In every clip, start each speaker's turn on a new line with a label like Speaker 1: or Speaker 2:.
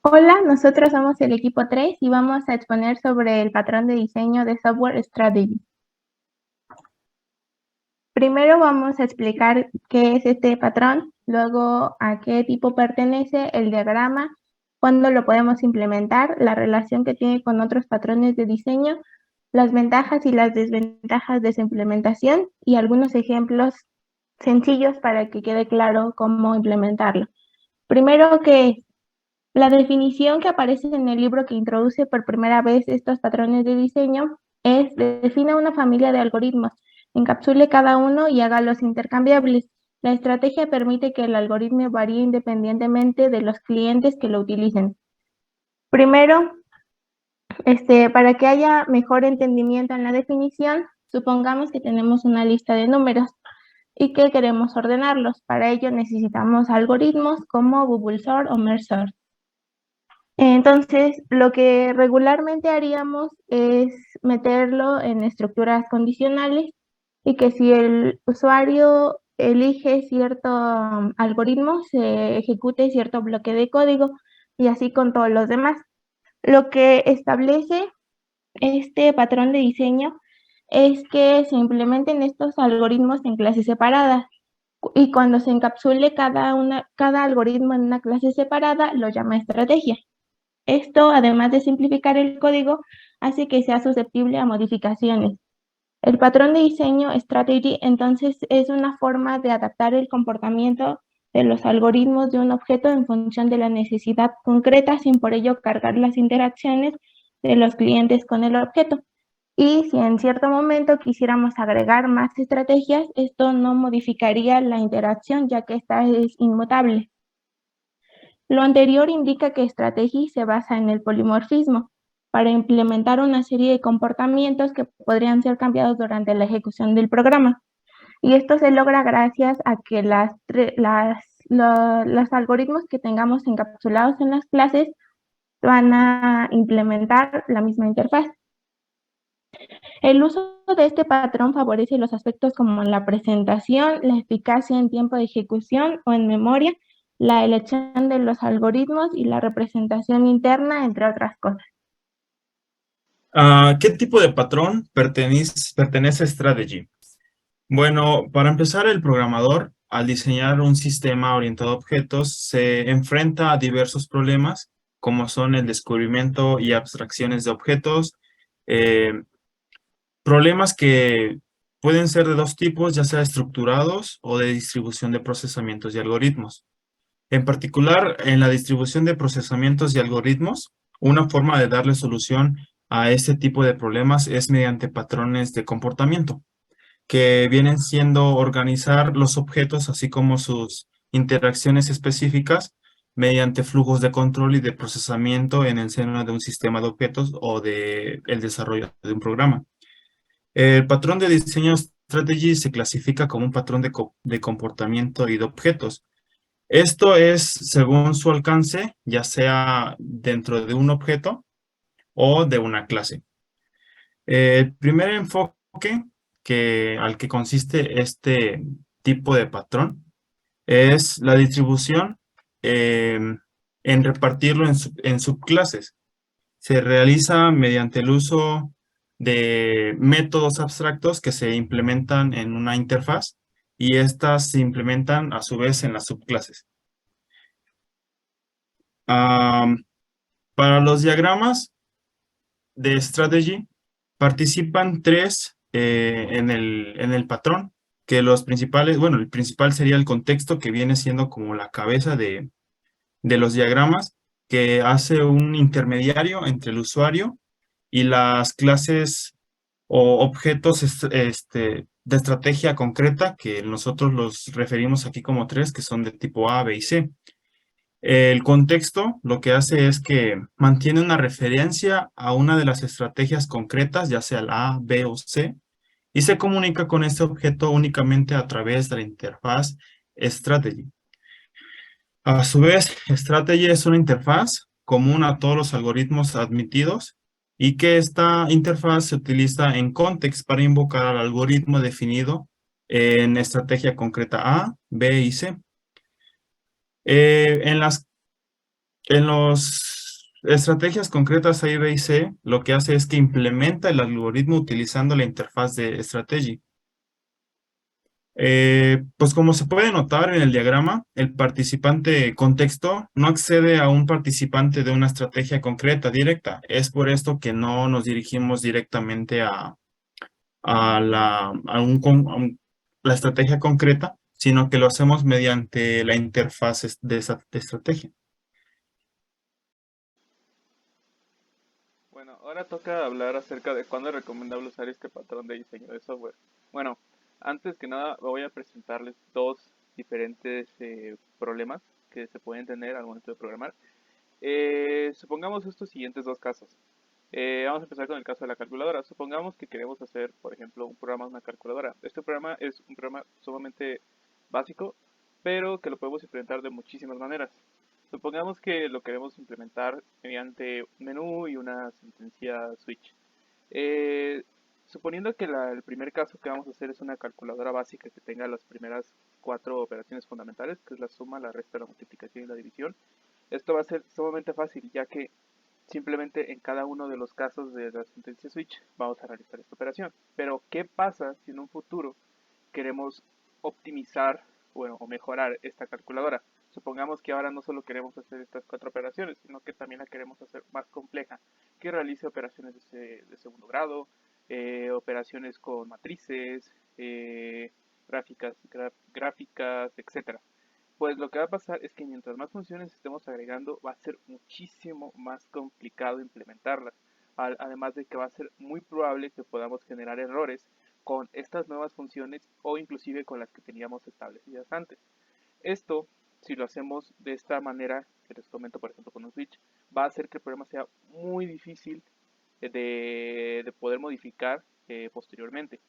Speaker 1: Hola, nosotros somos el equipo 3 y vamos a exponer sobre el patrón de diseño de Software Strategy. Primero vamos a explicar qué es este patrón, luego a qué tipo pertenece el diagrama, cuándo lo podemos implementar, la relación que tiene con otros patrones de diseño, las ventajas y las desventajas de su implementación y algunos ejemplos sencillos para que quede claro cómo implementarlo. Primero, ¿qué es? La definición que aparece en el libro que introduce por primera vez estos patrones de diseño es: defina una familia de algoritmos, encapsule cada uno y hágalos intercambiables. La estrategia permite que el algoritmo varíe independientemente de los clientes que lo utilicen. Primero, para que haya mejor entendimiento en la definición, supongamos que tenemos una lista de números y que queremos ordenarlos. Para ello necesitamos algoritmos como Bubble Sort o Merge Sort. Entonces, lo que regularmente haríamos es meterlo en estructuras condicionales y que si el usuario elige cierto algoritmo, se ejecute cierto bloque de código y así con todos los demás. Lo que establece este patrón de diseño es que se implementen estos algoritmos en clases separadas y cuando se encapsule cada algoritmo en una clase separada, lo llama estrategia. Esto, además de simplificar el código, hace que sea susceptible a modificaciones. El patrón de diseño strategy, entonces, es una forma de adaptar el comportamiento de los algoritmos de un objeto en función de la necesidad concreta, sin por ello cargar las interacciones de los clientes con el objeto. Y si en cierto momento quisiéramos agregar más estrategias, esto no modificaría la interacción, ya que esta es inmutable. Lo anterior indica que Strategy se basa en el polimorfismo para implementar una serie de comportamientos que podrían ser cambiados durante la ejecución del programa. Y esto se logra gracias a que los algoritmos que tengamos encapsulados en las clases van a implementar la misma interfaz. El uso de este patrón favorece los aspectos como la presentación, la eficacia en tiempo de ejecución o en memoria, la elección de los algoritmos y la representación interna, entre otras cosas.
Speaker 2: ¿A qué tipo de patrón pertenece Strategy? Bueno, para empezar, el programador, al diseñar un sistema orientado a objetos, se enfrenta a diversos problemas, como son el descubrimiento y abstracciones de objetos, eh, problemas que pueden ser de dos tipos, ya sea estructurados o de distribución de procesamientos y algoritmos. En particular, en la distribución de procesamientos y algoritmos, una forma de darle solución a este tipo de problemas es mediante patrones de comportamiento, que vienen siendo organizar los objetos así como sus interacciones específicas mediante flujos de control y de procesamiento en el seno de un sistema de objetos o de el desarrollo de un programa. El patrón de diseño strategy se clasifica como un patrón de comportamiento y de objetos. Esto es según su alcance, ya sea dentro de un objeto o de una clase. El primer enfoque al que consiste este tipo de patrón es la distribución eh, en repartirlo en subclases. Se realiza mediante el uso de métodos abstractos que se implementan en una interfaz y estas se implementan a su vez en las subclases. Am, para los diagramas de strategy participan tres en el patrón, que los principales, bueno, el principal sería el contexto que viene siendo como la cabeza de los diagramas, que hace un intermediario entre el usuario y las clases o objetos de estrategia concreta, que nosotros los referimos aquí como tres, que son de tipo A, B y C. El contexto lo que hace es que mantiene una referencia a una de las estrategias concretas, ya sea la A, B o C, y se comunica con este objeto únicamente a través de la interfaz strategy. A su vez, strategy es una interfaz común a todos los algoritmos admitidos y que esta interfaz se utiliza en context para invocar al algoritmo definido en estrategia concreta A, B y C. En las En las estrategias concretas A, B y C, lo que hace es que implementa el algoritmo utilizando la interfaz de Strategy. Pues como se puede notar en el diagrama, el participante contexto no accede a un participante de una estrategia concreta directa. Es por esto que no nos dirigimos directamente la estrategia concreta, sino que lo hacemos mediante la interfaz de estrategia.
Speaker 3: Bueno, ahora toca hablar acerca de cuándo es recomendable usar este patrón de diseño de software. Bueno, antes que nada voy a presentarles dos diferentes problemas que se pueden tener al momento de programar. Supongamos estos siguientes dos casos. Vamos a empezar con el caso de la calculadora. Supongamos que queremos hacer, por ejemplo, un programa de una calculadora. Este programa es un programa sumamente básico, pero que lo podemos implementar de muchísimas maneras. Supongamos que lo queremos implementar mediante un menú y una sentencia switch. Eh, Suponiendo que el primer caso que vamos a hacer es una calculadora básica que tenga las primeras cuatro operaciones fundamentales, que es la suma, la resta, la multiplicación y la división. Esto va a ser sumamente fácil, ya que simplemente en cada uno de los casos de la sentencia switch vamos a realizar esta operación. Pero, ¿qué pasa si en un futuro queremos optimizar, bueno, o mejorar esta calculadora? Supongamos que ahora no solo queremos hacer estas cuatro operaciones, sino que también la queremos hacer más compleja, que realice operaciones de segundo grado, operaciones con matrices, gráficas, etcétera. Pues lo que va a pasar es que mientras más funciones estemos agregando, va a ser muchísimo más complicado implementarlas. Además de que va a ser muy probable que podamos generar errores con estas nuevas funciones o inclusive con las que teníamos establecidas antes. Esto, si lo hacemos de esta manera, que les comento por ejemplo con un switch, va a hacer que el programa sea muy difícil de poder modificar posteriormente.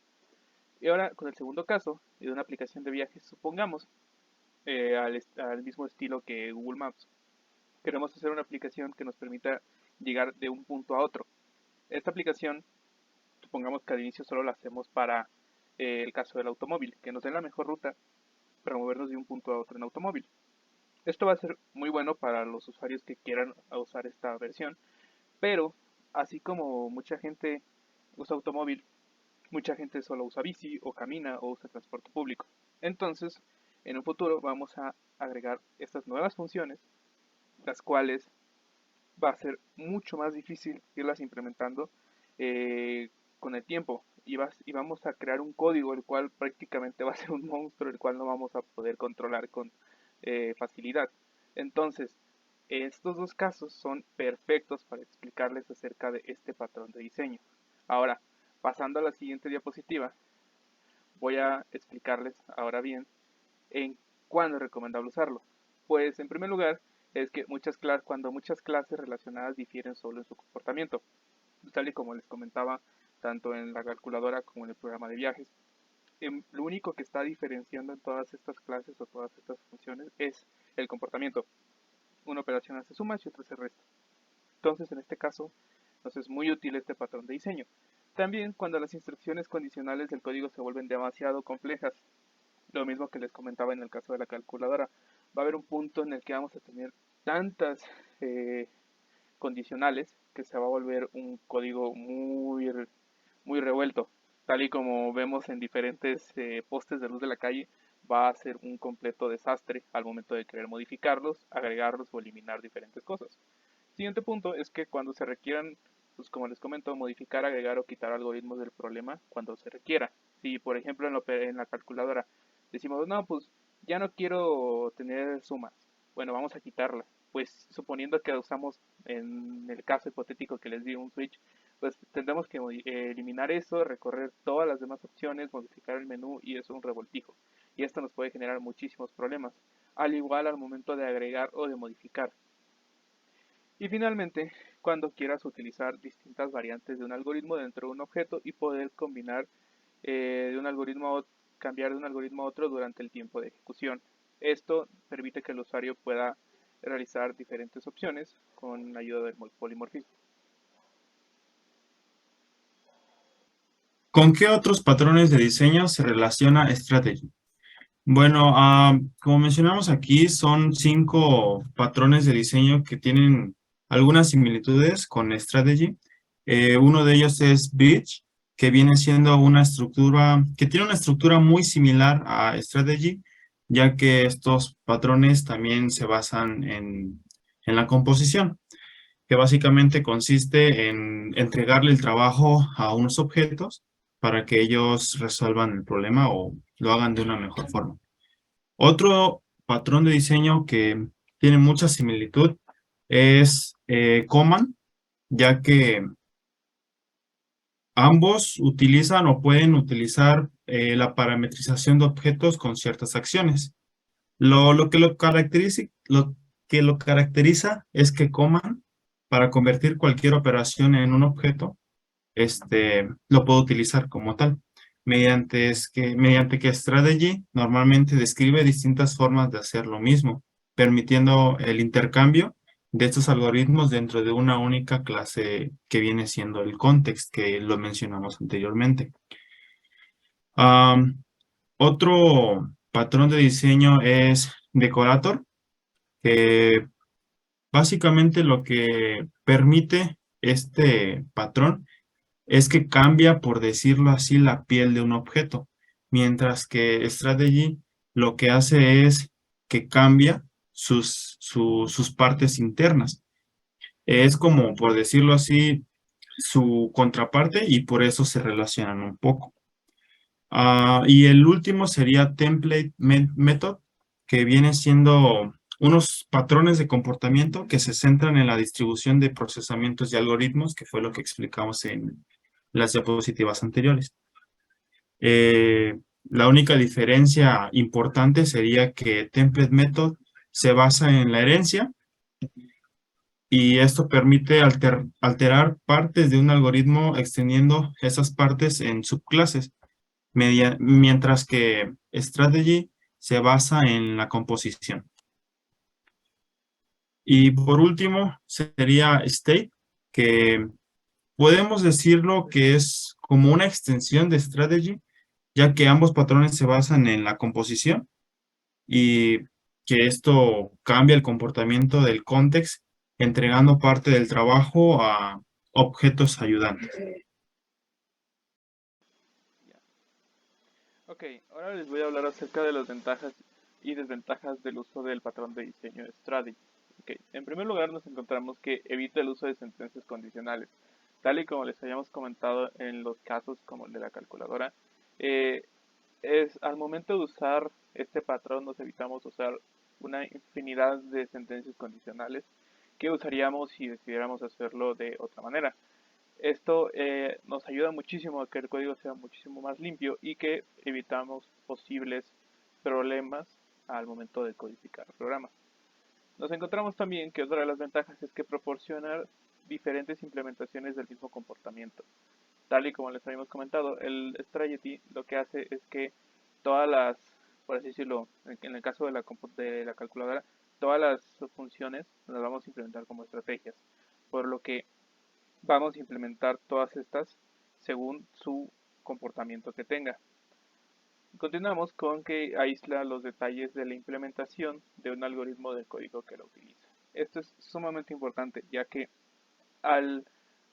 Speaker 3: Y ahora con el segundo caso, de una aplicación de viajes, supongamos al mismo estilo que Google Maps. Queremos hacer una aplicación que nos permita llegar de un punto a otro. Esta aplicación, supongamos que al inicio solo la hacemos para el caso del automóvil, que nos dé la mejor ruta para movernos de un punto a otro en automóvil. Esto va a ser muy bueno para los usuarios que quieran usar esta versión, pero así como mucha gente usa automóvil, mucha gente solo usa bici o camina o usa transporte público. Entonces, en un futuro vamos a agregar estas nuevas funciones, las cuales va a ser mucho más difícil irlas implementando con el tiempo. Y vamos a crear un código el cual prácticamente va a ser un monstruo el cual no vamos a poder controlar con facilidad. Entonces, estos dos casos son perfectos para explicarles acerca de este patrón de diseño. Ahora, pasando a la siguiente diapositiva, voy a explicarles ahora bien en cuándo es recomendable usarlo. Pues en primer lugar es que cuando muchas clases relacionadas difieren solo en su comportamiento, tal y como les comentaba tanto en la calculadora como en el programa de viajes. Lo único que está diferenciando en todas estas clases o todas estas funciones es el comportamiento. Una operación hace sumas y otra se resta. Entonces, en este caso, nos es muy útil este patrón de diseño. También cuando las instrucciones condicionales del código se vuelven demasiado complejas, lo mismo que les comentaba en el caso de la calculadora, va a haber un punto en el que vamos a tener tantas condicionales que se va a volver un código muy revuelto, tal y como vemos en diferentes postes de luz de la calle. Va a ser un completo desastre al momento de querer modificarlos, agregarlos o eliminar diferentes cosas. Siguiente punto es que cuando se requieran, pues como les comento, modificar, agregar o quitar algoritmos del problema cuando se requiera. Si por ejemplo en la calculadora decimos, no, pues ya no quiero tener sumas, bueno, vamos a quitarla. Pues suponiendo que usamos en el caso hipotético que les di un switch, pues tendremos que eliminar eso, recorrer todas las demás opciones, modificar el menú y eso es un revoltijo. Y esto nos puede generar muchísimos problemas, al igual al momento de agregar o de modificar. Y finalmente, cuando quieras utilizar distintas variantes de un algoritmo dentro de un objeto y poder combinar de un algoritmo a cambiar de un algoritmo a otro durante el tiempo de ejecución. Esto permite que el usuario pueda realizar diferentes opciones con la ayuda del polimorfismo.
Speaker 2: ¿Con qué otros patrones de diseño se relaciona Strategy? Bueno, como mencionamos aquí, son 5 patrones de diseño que tienen algunas similitudes con Strategy. Uno de ellos es Beach, que viene siendo una estructura, que tiene una estructura muy similar a Strategy, ya que estos patrones también se basan en la composición, que básicamente consiste en entregarle el trabajo a unos objetos para que ellos resuelvan el problema o lo hagan de una mejor forma. Otro patrón de diseño que tiene mucha similitud es Command, ya que ambos utilizan o pueden utilizar la parametrización de objetos con ciertas acciones. Lo que lo caracteriza es que Command, para convertir cualquier operación en un objeto, lo puedo utilizar como tal. Mediante que Strategy normalmente describe distintas formas de hacer lo mismo, permitiendo el intercambio de estos algoritmos dentro de una única clase que viene siendo el context, que lo mencionamos anteriormente. Am, Otro patrón de diseño es Decorator, que básicamente lo que permite este patrón es que cambia, por decirlo así, la piel de un objeto, mientras que Strategy lo que hace es que cambia sus partes internas. Es como, por decirlo así, su contraparte y por eso se relacionan un poco. Y el último sería Method, que viene siendo unos patrones de comportamiento que se centran en la distribución de procesamientos y algoritmos, que fue lo que explicamos en las diapositivas anteriores. La única diferencia importante sería que Template Method se basa en la herencia y esto permite alterar partes de un algoritmo extendiendo esas partes en subclases, mientras que Strategy se basa en la composición. Y por último sería State, que podemos decirlo que es como una extensión de Strategy, ya que ambos patrones se basan en la composición y que esto cambia el comportamiento del context, entregando parte del trabajo a objetos ayudantes.
Speaker 3: Ok, ahora les voy a hablar acerca de las ventajas y desventajas del uso del patrón de diseño Strategy. Ok, en primer lugar nos encontramos que evita el uso de sentencias condicionales. Tal y como les habíamos comentado en los casos como el de la calculadora, eh, al momento de usar este patrón nos evitamos usar una infinidad de sentencias condicionales que usaríamos si decidiéramos hacerlo de otra manera. Esto nos ayuda muchísimo a que el código sea muchísimo más limpio y que evitamos posibles problemas al momento de codificar el programa. Nos encontramos también que otra de las ventajas es que proporciona diferentes implementaciones del mismo comportamiento. Tal y como les habíamos comentado, el Strategy lo que hace es que todas las, por así decirlo, en el caso de la calculadora, todas las funciones las vamos a implementar como estrategias, por lo que vamos a implementar todas estas según su comportamiento que tenga. Continuamos con que aísla los detalles de la implementación de un algoritmo del código que lo utiliza. Esto es sumamente importante, ya que al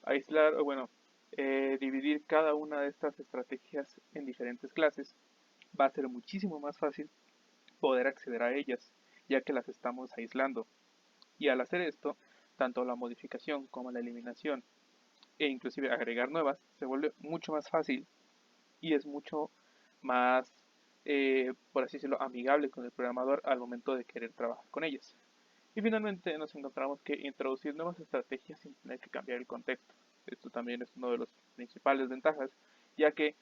Speaker 3: aislar, o bueno, dividir cada una de estas estrategias en diferentes clases, va a ser muchísimo más fácil poder acceder a ellas, ya que las estamos aislando. Y al hacer esto, tanto la modificación como la eliminación e inclusive agregar nuevas se vuelve mucho más fácil y es mucho más, por así decirlo, amigable con el programador al momento de querer trabajar con ellas. Y finalmente nos encontramos que introducir nuevas estrategias sin tener que cambiar el contexto. Esto también es uno de los principales ventajas, ya que,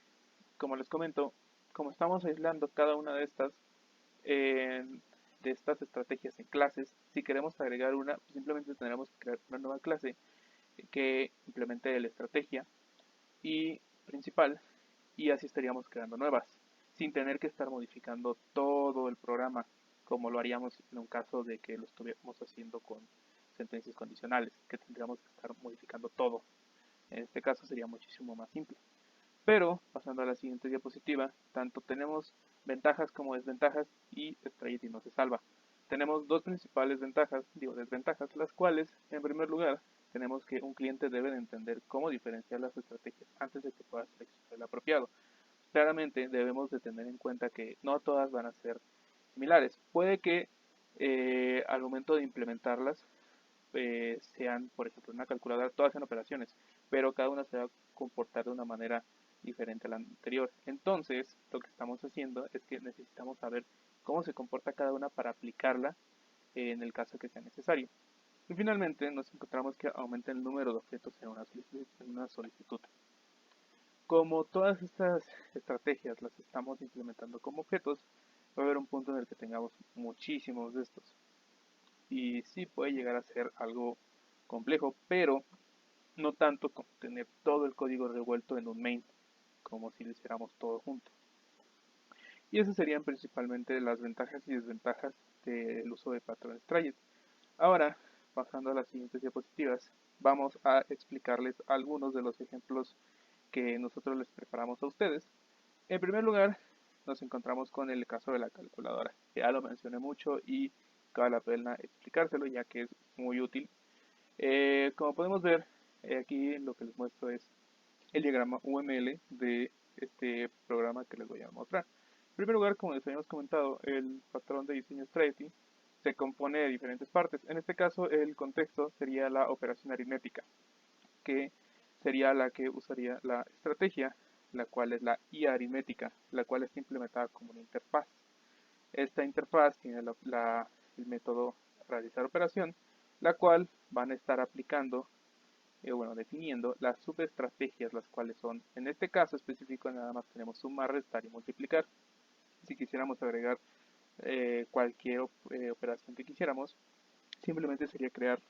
Speaker 3: como les comento, como estamos aislando cada una de estas estrategias en clases, si queremos agregar una, simplemente tendremos que crear una nueva clase que implemente la estrategia y principal y así estaríamos creando nuevas sin tener que estar modificando todo el programa como lo haríamos en un caso de que lo estuviéramos haciendo con sentencias condicionales, que tendríamos que estar modificando todo. En este caso sería muchísimo más simple. Pero, pasando a la siguiente diapositiva, tanto tenemos ventajas como desventajas y Strategy no se salva. Tenemos dos principales desventajas, las cuales, en primer lugar, tenemos que un cliente debe de entender cómo diferenciar las estrategias antes de que pueda seleccionar el apropiado. Claramente debemos de tener en cuenta que no todas van a ser similares. Puede que al momento de implementarlas sean, por ejemplo, en una calculadora, todas sean operaciones, pero cada una se va a comportar de una manera diferente a la anterior. Entonces, lo que estamos haciendo es que necesitamos saber cómo se comporta cada una para aplicarla en el caso que sea necesario. Y finalmente nos encontramos que aumenta el número de objetos en una solicitud. Como todas estas estrategias las estamos implementando como objetos, va a haber un punto en el que tengamos muchísimos de estos. Y sí puede llegar a ser algo complejo, pero no tanto como tener todo el código revuelto en un main, como si lo hiciéramos todo junto. Y esas serían principalmente las ventajas y desventajas del uso de patrones Trajet. Ahora, pasando a las siguientes diapositivas, vamos a explicarles algunos de los ejemplos que nosotros les preparamos a ustedes. En primer lugar, nos encontramos con el caso de la calculadora. Ya lo mencioné mucho y vale la pena explicárselo ya que es muy útil. Como podemos ver, aquí lo que les muestro es el diagrama UML de este programa que les voy a mostrar. En primer lugar, como les habíamos comentado, el patrón de diseño Strategy se compone de diferentes partes. En este caso, el contexto sería la operación aritmética, que sería la que usaría la estrategia, la cual es la IA aritmética, la cual está implementada como una interfaz. Esta interfaz tiene el método realizar operación, la cual van a estar aplicando, definiendo las subestrategias, las cuales son, en este caso específico, nada más tenemos sumar, restar y multiplicar. Si quisiéramos agregar cualquier operación que quisiéramos, simplemente sería crear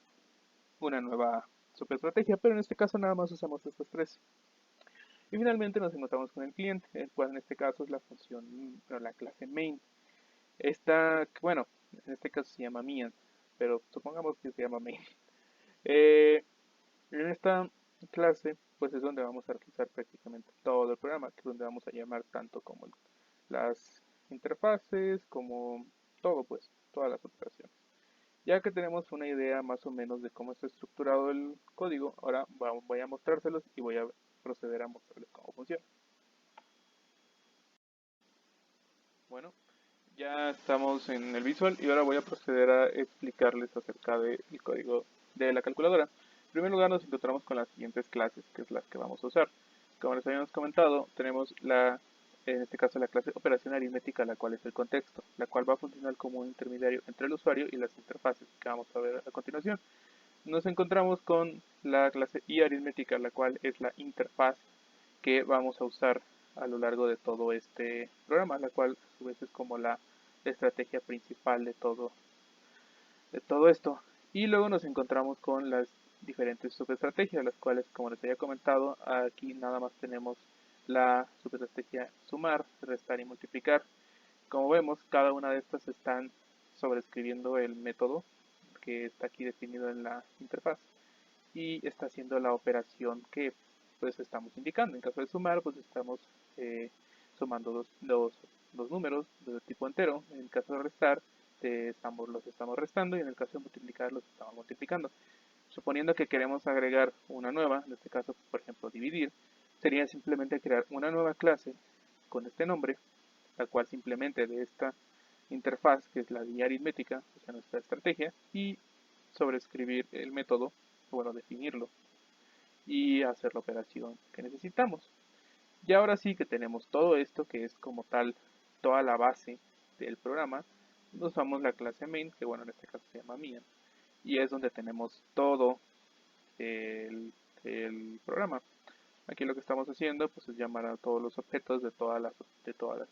Speaker 3: una nueva subestrategia, pero en este caso nada más usamos estas tres. Y finalmente nos encontramos con el cliente, el cual en este caso es la función, la clase main. Esta, bueno, en este caso se llama main, pero supongamos que se llama main. En esta clase, pues es donde vamos a realizar prácticamente todo el programa, que es donde vamos a llamar tanto como las interfaces, como todo, pues, todas las operaciones. Ya que tenemos una idea más o menos de cómo está estructurado el código, ahora voy a mostrárselos y voy a proceder a mostrarles cómo funciona. Bueno, ya estamos en el visual y ahora voy a proceder a explicarles acerca del código de la calculadora. En primer lugar nos encontramos con las siguientes clases, que es las que vamos a usar. Como les habíamos comentado, tenemos en este caso la clase operación aritmética, la cual es el contexto, la cual va a funcionar como un intermediario entre el usuario y las interfaces que vamos a ver a continuación. Nos encontramos con la clase iaritmética, la cual es la interfaz que vamos a usar a lo largo de todo este programa, la cual a su vez es como la estrategia principal de todo esto. Y luego nos encontramos con las diferentes subestrategias, las cuales, como les había comentado, aquí nada más tenemos la subestrategia sumar, restar y multiplicar. Como vemos, cada una de estas están sobrescribiendo el método que está aquí definido en la interfaz y está haciendo la operación que pues estamos indicando. En caso de sumar, pues estamos sumando los números de tipo entero. En el caso de restar, los estamos restando y en el caso de multiplicar los estamos multiplicando. Suponiendo que queremos agregar una nueva, en este caso, por ejemplo, dividir, sería simplemente crear una nueva clase con este nombre, la cual simplemente de esta interfaz, que es la guía aritmética, o sea, nuestra estrategia, y sobreescribir el método, bueno, definirlo y hacer la operación que necesitamos. Y ahora sí que tenemos todo esto, que es como tal toda la base del programa, usamos la clase main, que bueno, en este caso se llama main, y es donde tenemos todo el programa. Aquí lo que estamos haciendo pues es llamar a todos los objetos de todas las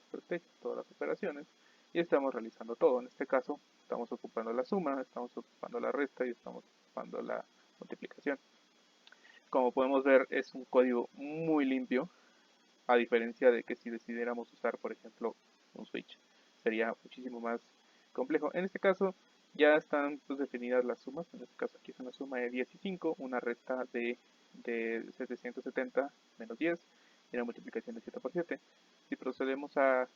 Speaker 3: estrategias, todas las operaciones, y estamos realizando todo. En este caso estamos ocupando la suma, estamos ocupando la resta y estamos ocupando la multiplicación. Como podemos ver, es un código muy limpio, a diferencia de que si decidiéramos usar, por ejemplo, un switch, sería muchísimo más complejo. En este caso ya están pues, definidas las sumas. En este caso aquí es una suma de 10 y 5, una resta de 770 menos 10 y una multiplicación de 7 por 7. Si procedemos a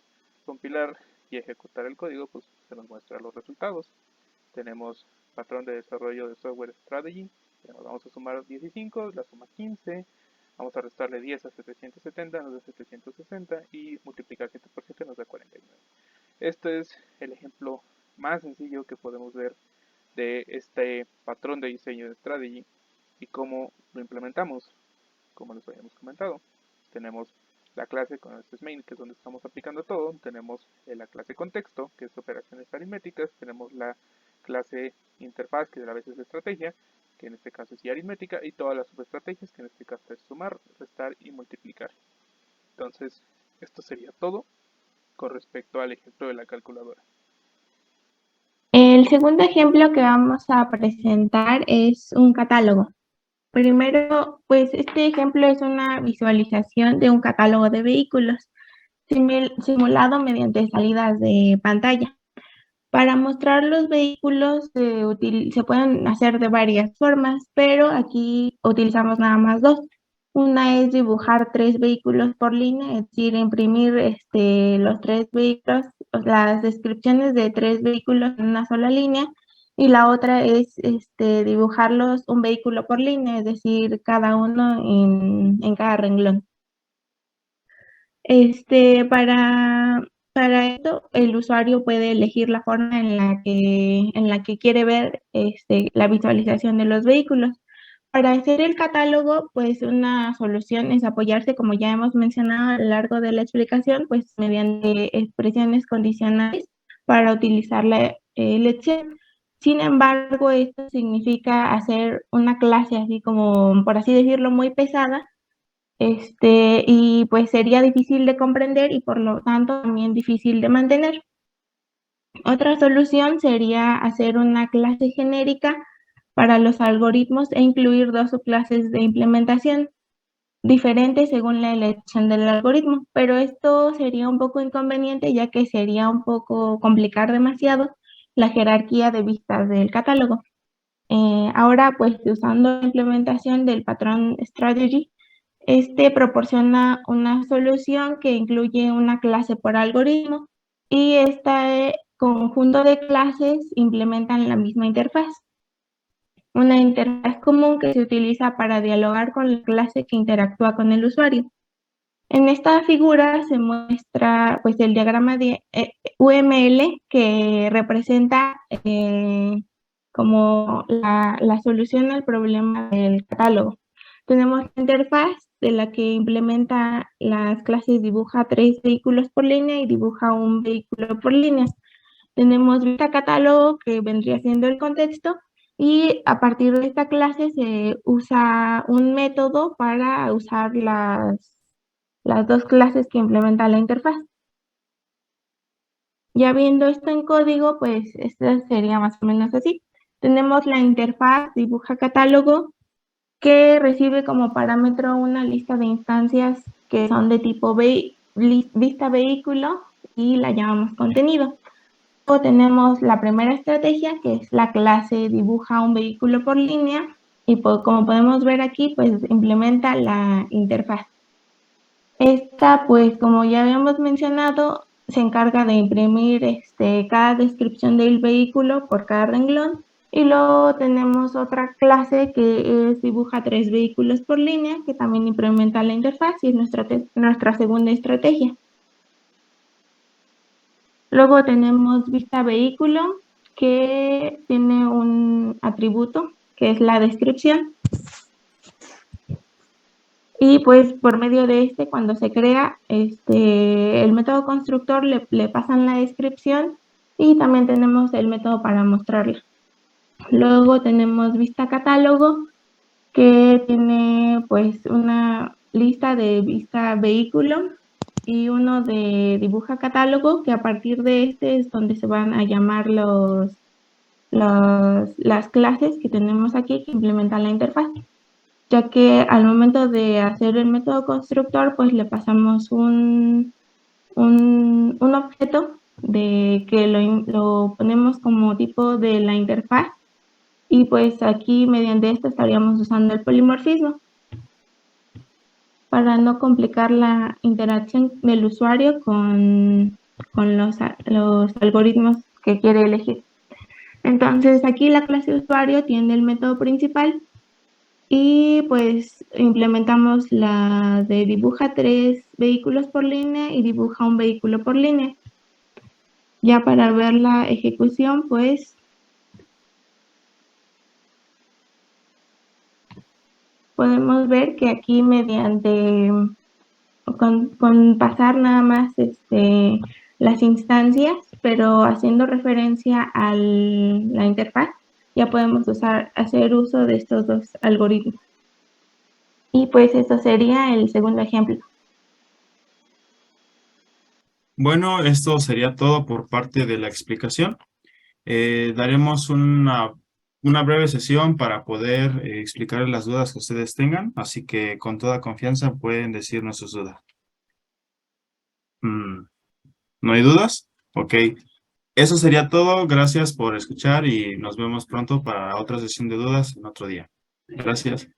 Speaker 3: compilar y ejecutar el código, pues se nos muestra los resultados. Tenemos patrón de desarrollo de software strategy, vamos a sumar 10 y 5, la suma 15, vamos a restarle 10 a 770, nos da 760 y multiplicar 7 por 7 nos da 49. Este es el ejemplo más sencillo que podemos ver de este patrón de diseño de strategy y cómo lo implementamos, como les habíamos comentado. Tenemos la clase con este main, que es donde estamos aplicando todo. Tenemos la clase contexto, que es operaciones aritméticas. Tenemos la clase interfaz, que a veces es la estrategia, que en este caso es aritmética, y todas las subestrategias, que en este caso es sumar, restar y multiplicar. Entonces, esto sería todo con respecto al ejemplo de la calculadora.
Speaker 1: El segundo ejemplo que vamos a presentar es un catálogo. Primero, pues este ejemplo es una visualización de un catálogo de vehículos simulado mediante salidas de pantalla. Para mostrar los vehículos se pueden hacer de varias formas, pero aquí utilizamos nada más dos. Una es dibujar 3 vehículos por línea, es decir, imprimir los 3 vehículos, las descripciones de 3 vehículos en una sola línea. Y la otra es dibujarlos un vehículo por línea, es decir, cada uno en cada renglón. Para esto, el usuario puede elegir la forma en la que quiere ver la visualización de los vehículos. Para hacer el catálogo, pues una solución es apoyarse, como ya hemos mencionado a lo largo de la explicación, pues mediante expresiones condicionales para utilizar la elección. Sin embargo, esto significa hacer una clase así como, por así decirlo, muy pesada, y pues sería difícil de comprender y por lo tanto también difícil de mantener. Otra solución sería hacer una clase genérica para los algoritmos e incluir 2 subclases de implementación diferentes según la elección del algoritmo, pero esto sería un poco inconveniente ya que sería un poco complicar demasiado la jerarquía de vistas del catálogo. Ahora, pues usando la implementación del patrón strategy, proporciona una solución que incluye una clase por algoritmo y este conjunto de clases implementan la misma interfaz. Una interfaz común que se utiliza para dialogar con la clase que interactúa con el usuario. En esta figura se muestra pues el diagrama de UML que representa como la solución al problema del catálogo. Tenemos la interfaz de la que implementa las clases dibuja 3 vehículos por línea y dibuja un vehículo por línea. Tenemos vista catálogo que vendría siendo el contexto y a partir de esta clase se usa un método para usar las 2 clases que implementa la interfaz. Ya viendo esto en código, pues esto sería más o menos así. Tenemos la interfaz dibuja catálogo que recibe como parámetro una lista de instancias que son de tipo vista vehículo y la llamamos contenido. Luego tenemos la primera estrategia, que es la clase dibuja un vehículo por línea y pues, como podemos ver aquí, pues implementa la interfaz. Esta, pues como ya habíamos mencionado, se encarga de imprimir cada descripción del vehículo por cada renglón. Y luego tenemos otra clase que es dibuja 3 vehículos por línea, que también implementa la interfaz y es nuestra segunda estrategia. Luego tenemos vista vehículo, que tiene un atributo, que es la descripción. Y pues por medio de cuando se crea el método constructor, le pasan la descripción y también tenemos el método para mostrarla. Luego tenemos vista catálogo, que tiene pues una lista de vista vehículo y uno de dibuja catálogo, que a partir de es donde se van a llamar las clases que tenemos aquí que implementan la interfaz, ya que al momento de hacer el método constructor pues le pasamos un objeto de que lo ponemos como tipo de la interfaz. Y pues aquí mediante esto estaríamos usando el polimorfismo para no complicar la interacción del usuario con con los algoritmos que quiere elegir. Entonces aquí la clase de usuario tiene el método principal y pues implementamos la de dibuja 3 vehículos por línea y dibuja un vehículo por línea. Ya para ver la ejecución, pues podemos ver que aquí mediante con pasar nada más las instancias, pero haciendo referencia a la interfaz, ya podemos hacer uso de estos dos algoritmos. Y pues eso sería el segundo ejemplo.
Speaker 2: Bueno, esto sería todo por parte de la explicación. Daremos una breve sesión para poder explicar las dudas que ustedes tengan, así que con toda confianza pueden decirnos sus dudas. ¿No hay dudas? Ok. Eso sería todo. Gracias por escuchar y nos vemos pronto para otra sesión de dudas en otro día. Gracias.